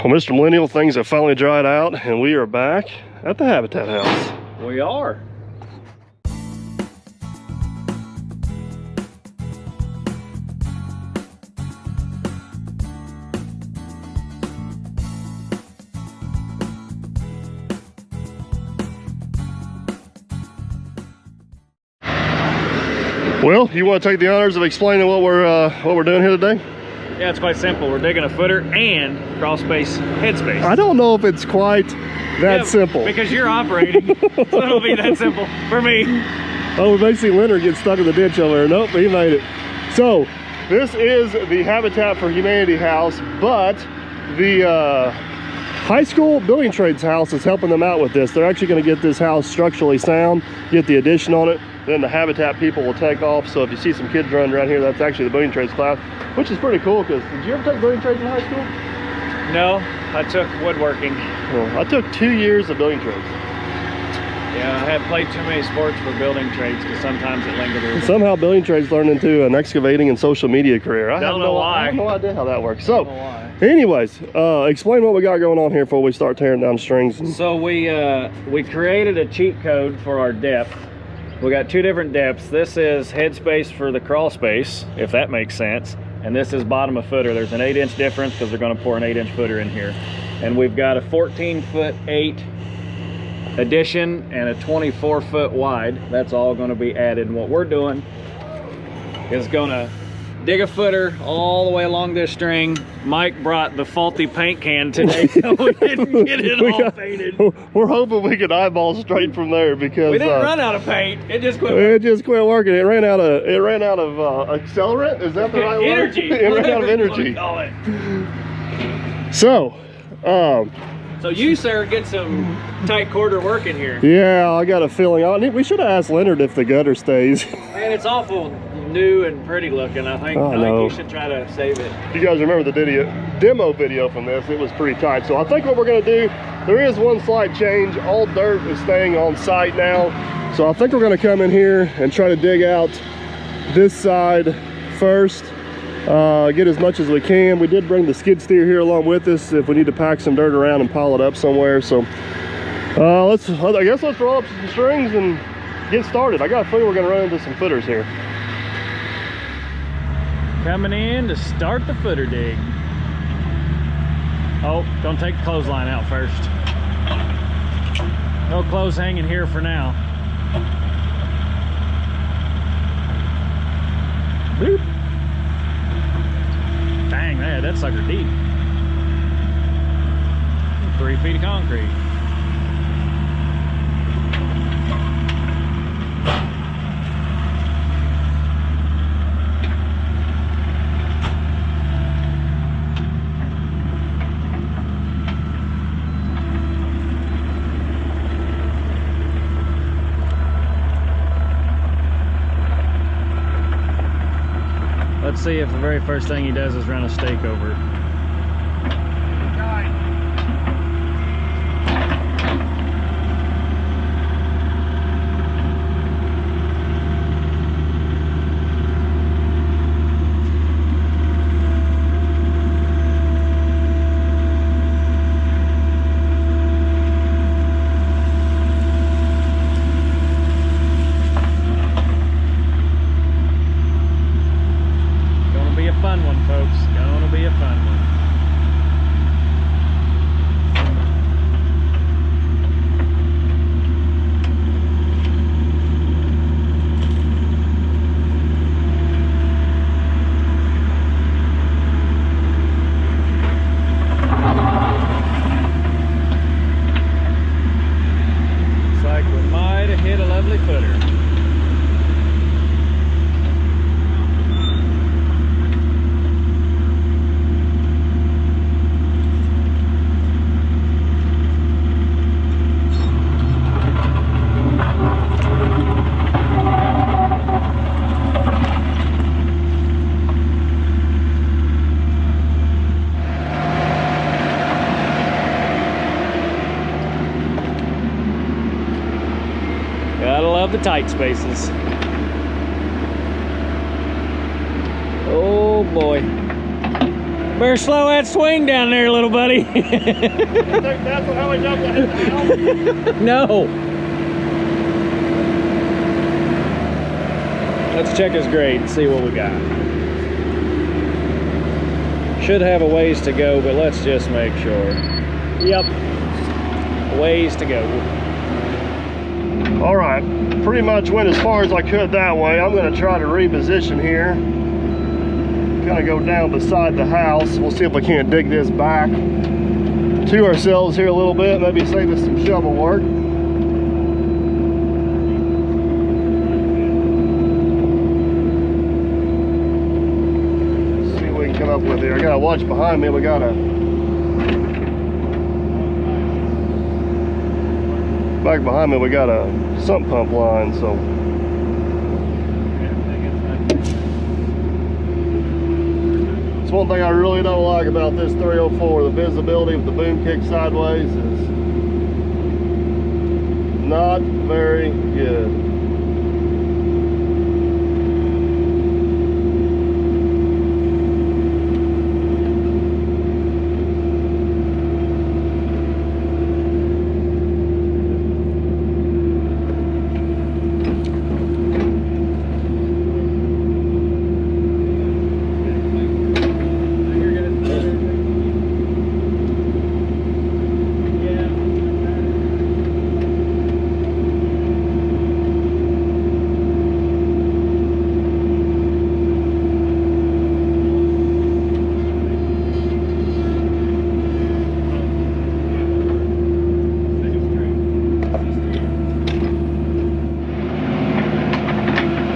Well, Mr. Millennial, things have finally dried out and we are back at the Habitat house. We are. Well, you want to take the honors of explaining what we're doing here today? Yeah, it's quite simple. We're digging a footer and crawl space headspace. I don't know if it's quite that simple. Because you're operating, so it'll be that simple for me. Oh, we may see Leonard get stuck in the ditch over there. Nope, he made it. So, this is the Habitat for Humanity house, but the high school building trades house is helping them out with this. They're actually going to get this house structurally sound, get the addition on it, then the Habitat people will take off. So if you see some kids running around here, that's actually the building trades class, which is pretty cool. Because did you ever take building trades in high school? No, I took woodworking. Well, I took 2 years of building trades. Yeah, I had played too many sports for building trades because sometimes it lingered over. Somehow building trades turned into an excavating and social media career. I have no idea how that works. So anyways, explain what we got going on here before we start tearing down strings. So we created a cheat code for our depth. We got 2 different depths. This is headspace for the crawl space, if that makes sense. And this is bottom of footer. There's an 8-inch difference because they're going to pour an 8-inch footer in here. And we've got a 14'8" addition and a 24-foot wide. That's all going to be added. And what we're doing is going to dig a footer all the way along this string. Mike brought the faulty paint can today, so we didn't get it all painted. We're hoping we can eyeball straight from there because we didn't run out of paint. It just quit. It just quit working. It ran out of accelerant. Is that the right word? Energy. It ran out of energy. Call it. So you, sir, get some tight quarter work in here. Yeah, I got a feeling. We should have asked Leonard if the gutter stays. Man, it's awful new and pretty looking. I think you should try to save it. You guys remember the demo video from this? It was pretty tight. So I think what we're going to do, there is one slight change. All dirt is staying on site now. So I think we're going to come in here and try to dig out this side first. Get as much as we can. We did bring the skid steer here along with us if we need to pack some dirt around and pile it up somewhere. So I guess let's roll up some strings and get started. I got a feeling we're going to run into some footers here. Coming in to start the footer dig. Oh, don't take the clothesline out first. No clothes hanging here for now. Boop. Dang, man, that sucker deep. 3 feet of concrete. Let's see if the very first thing he does is run a stake over it. The tight spaces. Oh boy. Better slow that swing down there, little buddy. You think that's how we jumped hit the house? No. Let's check his grade and see what we got. Should have a ways to go, but let's just make sure. Yep, ways to go. All right, pretty much went as far as I could that way. I'm gonna try to reposition here. Kind of go down beside the house. We'll see if we can't dig this back to ourselves here a little bit, maybe save us some shovel work. See what we can come up with here. I gotta watch behind me. We got a back behind me. We got a sump pump line, so. It's one thing I really don't like about this 304. The visibility with the boom kick sideways is not very good.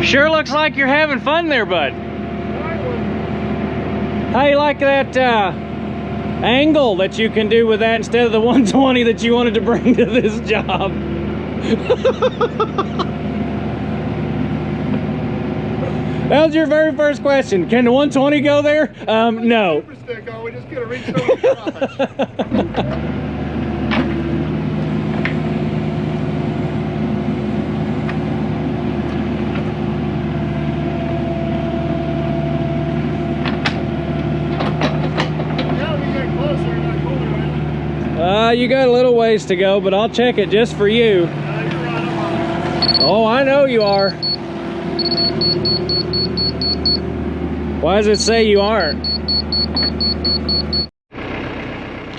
Sure looks like you're having fun there, bud. How you like that angle that you can do with that instead of the 120 that you wanted to bring to this job? That was your very first question. Can the 120 go there? No. Super stick on, we just could have reached over the garage. You got a little ways to go, but I'll check it just for you. You're right, I'm on. Oh, I know you are. Why does it say you aren't?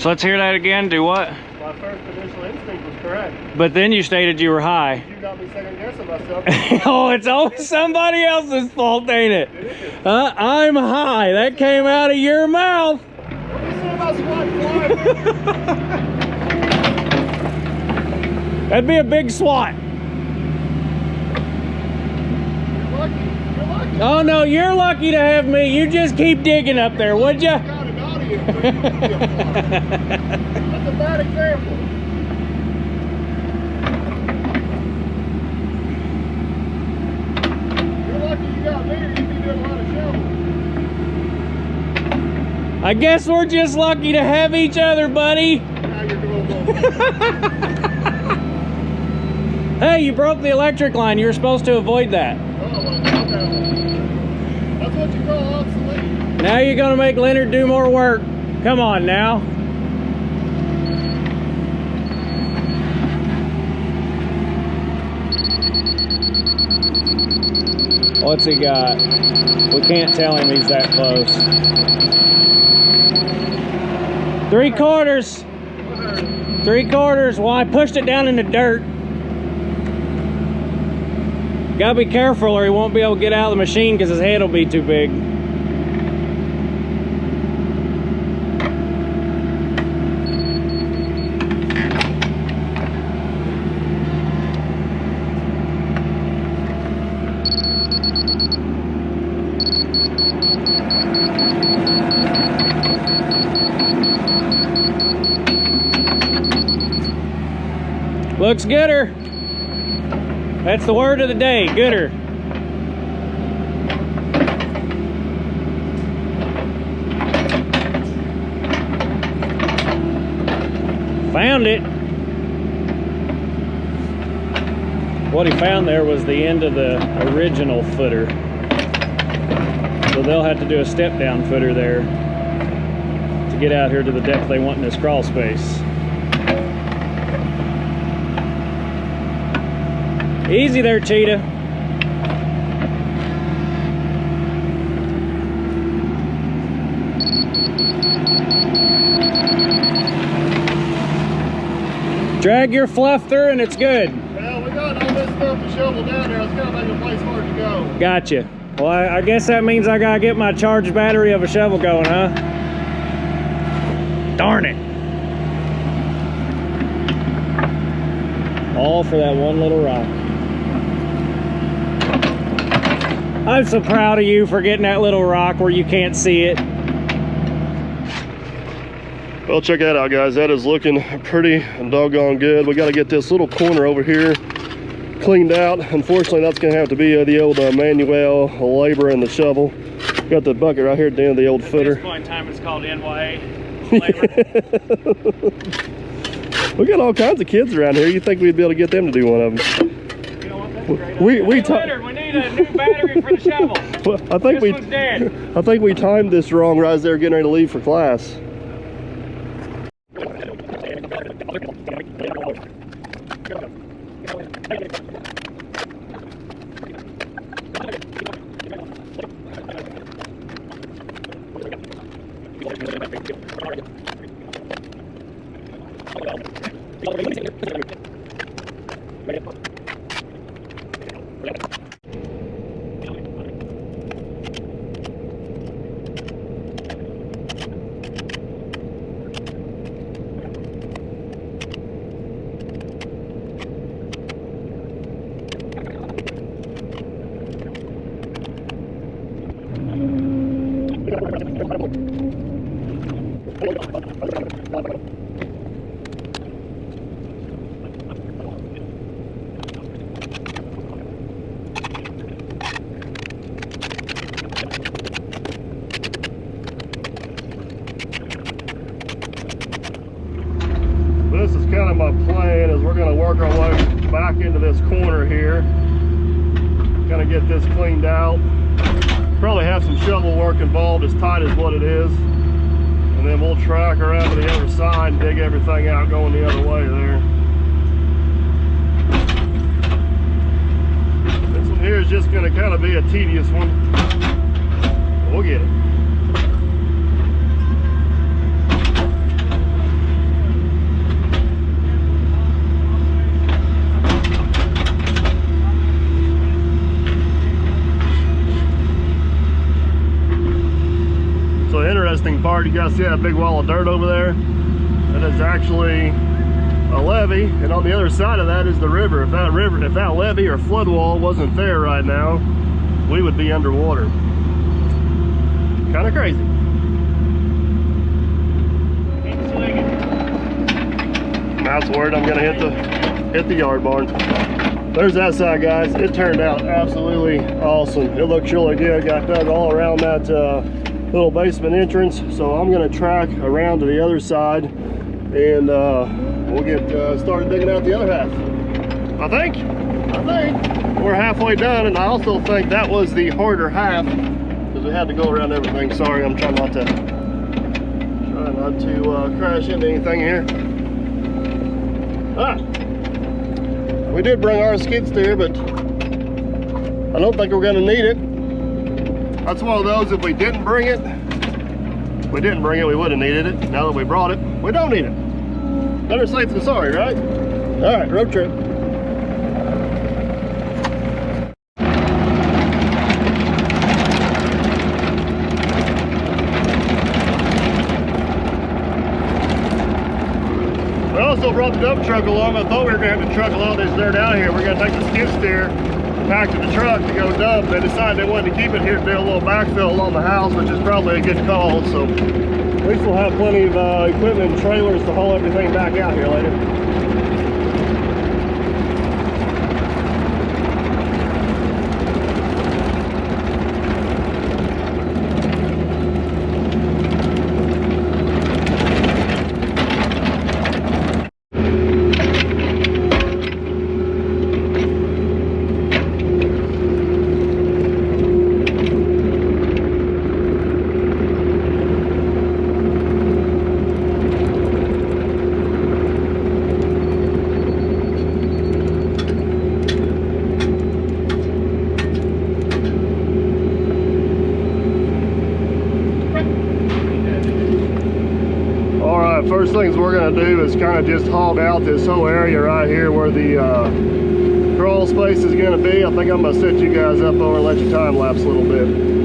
So let's hear that again. Do what? My first initial instinct was correct. But then you stated you were high. You got me second guessing myself. Oh, it's always somebody else's fault, ain't it? It is. I'm high. That came out of your mouth. What do you say about squat flying? That'd be a big SWAT. You're lucky. You're lucky. Oh no, you're lucky to have me. You just keep digging up there, would ya? You got an audience. So you can be a fly. That's a bad example. You're lucky you got me, or you'd be doing a lot of shoveling. I guess we're just lucky to have each other, buddy. Now you're going to Hey, you broke the electric line. You were supposed to avoid that. Oh, well, that's what you call obsolete. Now you're gonna make Leonard do more work. Come on now. What's he got? We can't tell him he's that close. 3/4. 3/4. Well, I pushed it down in the dirt. Gotta be careful or he won't be able to get out of the machine because his head will be too big. Looks gooder. That's the word of the day, gooder. Found it. What he found there was the end of the original footer. So they'll have to do a step down footer there. get out here to the depth they want in this crawl space. Easy there, Cheetah. Drag your fluff through and it's good. Well, we got all this stuff to shovel down there. It's kind of making a place for it to go. Gotcha. Well, I guess that means I gotta get my charged battery of a shovel going, huh? Darn it. All for that one little rock. I'm so proud of you for getting that little rock where you can't see it. Well, check that out, guys. That is looking pretty doggone good. We got to get this little corner over here cleaned out. Unfortunately, that's going to have to be the old manual labor and the shovel. Got the bucket right here at the end of the old footer. At this point in time, it's called NYA labor. We got all kinds of kids around here. You think we'd be able to get them to do one of them? You know what? That's a great idea. We need a new battery for the shovel. Well, I think we timed this wrong right as they were getting ready to leave for class. This is kind of my plan, is we're going to work our way back into this corner here. Kind of get this cleaned out. Probably have some shovel work involved, as tight as what it is. And then we'll track around to the other side and dig everything out going the other way there. This one here is just going to kind of be a tedious one. We'll get it. So the interesting part, you guys see that big wall of dirt over there? That is actually a levee, and on the other side of that is the river. If that levee or flood wall wasn't there right now, we would be underwater. Kind of crazy. Keep swinging. That's word. I'm gonna hit the yard barn. There's that side, guys. It turned out absolutely awesome. It looks really good. Got dug all around that little basement entrance, so I'm going to track around to the other side and we'll get started digging out the other half. I think we're halfway done, and I also think that was the harder half because we had to go around everything. Sorry, I'm trying not to crash into anything here. We did bring our skid steer, but I don't think we're going to need it. That's one of those, if we didn't bring it, we would have needed it. Now that we brought it, we don't need it. Better safe than sorry, right? All right, road trip. We also brought the dump truck along. I thought we were going to have to truck a lot of this dirt out here. We're going to take the skid steer back to the truck to go dump. They decided they wanted to keep it here to do a little backfill along the house, which is probably a good call. So at least we'll have plenty of equipment and trailers to haul everything back out here later. All right, first things we're gonna do is kind of just hog out this whole area right here where the crawl space is gonna be. I think I'm gonna set you guys up over and let you time lapse a little bit.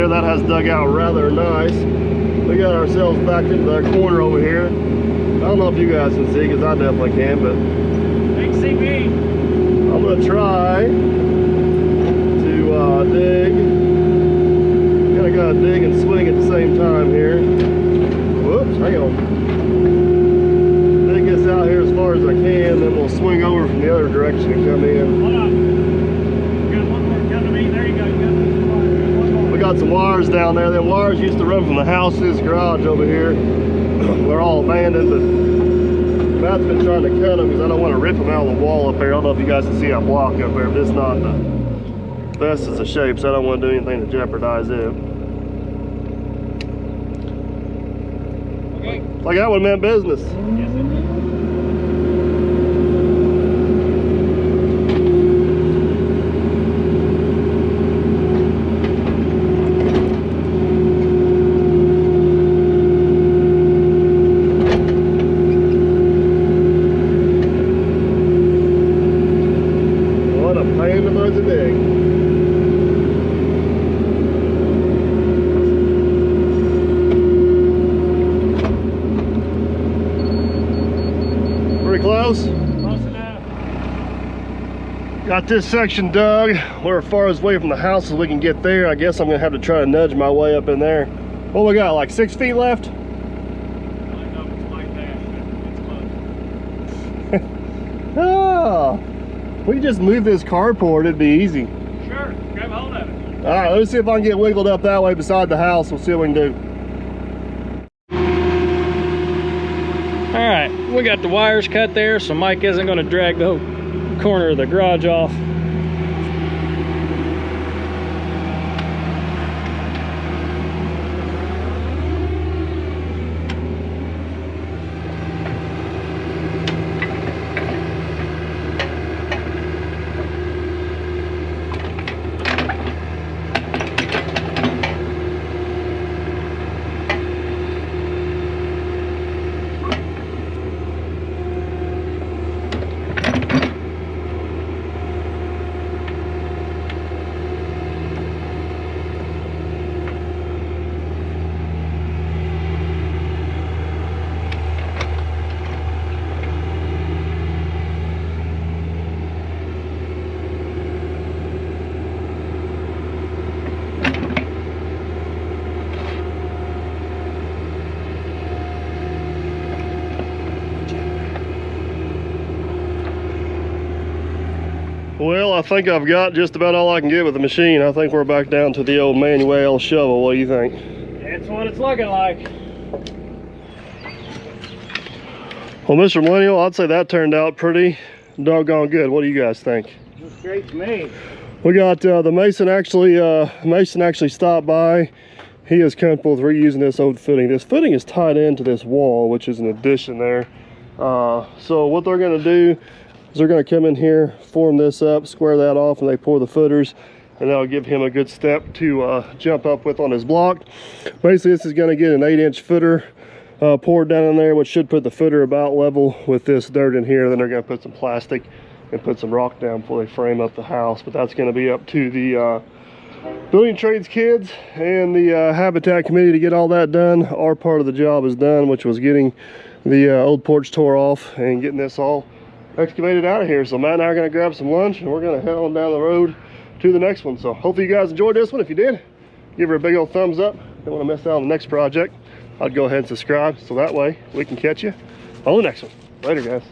That has dug out rather nice. We got ourselves back into that corner over here. I don't know if you guys can see, because I definitely can, but They can see me. I'm gonna try to dig. Gotta dig and swing at the same time here. Whoops, hang on. Dig this out here as far as I can, then we'll swing over from the other direction and come in. Hold on. You got one more come to me. There you go. You got one more. We got some wires down there. Them wires used to run from the house to this garage over here. They're all abandoned, but Matt's been trying to cut them because I don't want to rip them out of the wall up there. I don't know if you guys can see that block up there, but it's not the best of the shape, so I don't want to do anything to jeopardize it. Okay. Like that would have meant business. Yes, it did. What a pain in the butt to dig. Pretty close. Close enough. Got this section dug. We're as far away from the house as we can get there. I guess I'm gonna have to try to nudge my way up in there. What we got, like 6 feet left? I don't know if it's like that, but it's close. Oh, we can just move this carport, it'd be easy. Sure. Grab hold of it. All right, let's see if I can get wiggled up that way beside the house. We'll see what we can do. All right, we got the wires cut there, so Mike isn't going to drag the whole corner of the garage off. Well, I think I've got just about all I can get with the machine. I think we're back down to the old manual shovel. What do you think? That's what it's looking like. Well, Mr. Millennial, I'd say that turned out pretty doggone good. What do you guys think? Looks great to me. We got the Mason actually stopped by. He is comfortable with reusing this old footing. This footing is tied into this wall, which is an addition there. So what they're going to do is they're going to come in here, form this up, square that off, and they pour the footers, and that'll give him a good step to jump up with on his block. Basically, this is going to get an 8-inch footer poured down in there, which should put the footer about level with this dirt in here. Then they're going to put some plastic and put some rock down before they frame up the house. But that's going to be up to the building trades kids and the Habitat committee to get all that done. Our part of the job is done, which was getting the old porch tore off and getting this all excavated out of here. So Matt and I are going to grab some lunch, and we're going to head on down the road to the next one. So hopefully you guys enjoyed this one. If you did, give her a big old thumbs up. Don't want to miss out on the next project. I'd go ahead and subscribe so that way we can catch you on the next one. Later, guys.